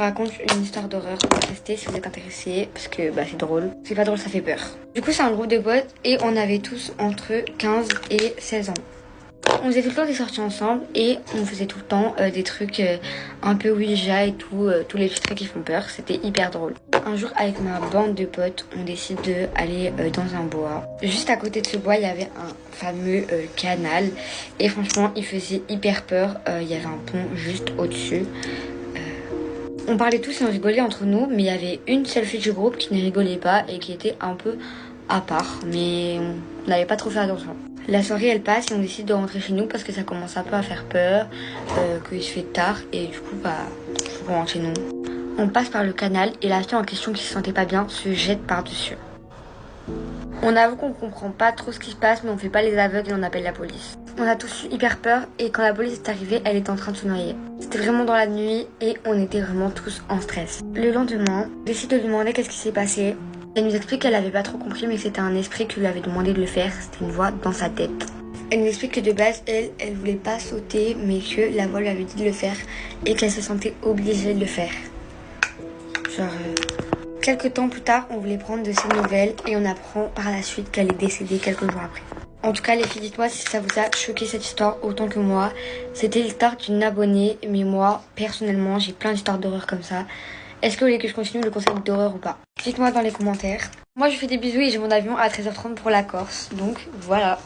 raconte une histoire d'horreur. On va tester si vous êtes intéressés, parce que c'est drôle. C'est pas drôle, ça fait peur. Du coup, c'est un groupe de potes et on avait tous entre 15 et 16 ans. On faisait tout le temps des sorties ensemble et on faisait tout le temps des trucs un peu Ouija et tout, tous les petits trucs qui font peur. C'était hyper drôle. Un jour, avec ma bande de potes, on décide d'aller dans un bois. Juste à côté de ce bois, il y avait un fameux canal et franchement, il faisait hyper peur. Il y avait un pont juste au-dessus. On parlait tous et on rigolait entre nous, mais il y avait une seule fille du groupe qui ne rigolait pas et qui était un peu à part, mais on n'avait pas trop fait attention. La soirée elle passe et on décide de rentrer chez nous parce que ça commence un peu à faire peur, qu'il se fait tard et du coup faut qu'on rentre chez nous. On passe par le canal et la fille en question qui se sentait pas bien se jette par-dessus. On avoue qu'on comprend pas trop ce qui se passe mais on fait pas les aveugles et on appelle la police. On a tous eu hyper peur et quand la police est arrivée, elle était en train de se noyer. C'était vraiment dans la nuit et on était vraiment tous en stress. Le lendemain, on décide de lui demander qu'est-ce qui s'est passé. Elle nous explique qu'elle avait pas trop compris mais que c'était un esprit qui lui avait demandé de le faire, c'était une voix dans sa tête. Elle nous explique que de base, elle voulait pas sauter mais que la voix lui avait dit de le faire et qu'elle se sentait obligée de le faire. Quelques temps plus tard, on voulait prendre de ses nouvelles et on apprend par la suite qu'elle est décédée quelques jours après. En tout cas, les filles, dites-moi si ça vous a choqué cette histoire autant que moi. C'était l'histoire d'une abonnée, mais moi, personnellement, j'ai plein d'histoires d'horreur comme ça. Est-ce que vous voulez que je continue le concept d'horreur ou pas? Dites-moi dans les commentaires. Moi, je vous fais des bisous et j'ai mon avion à 13h30 pour la Corse. Donc, voilà.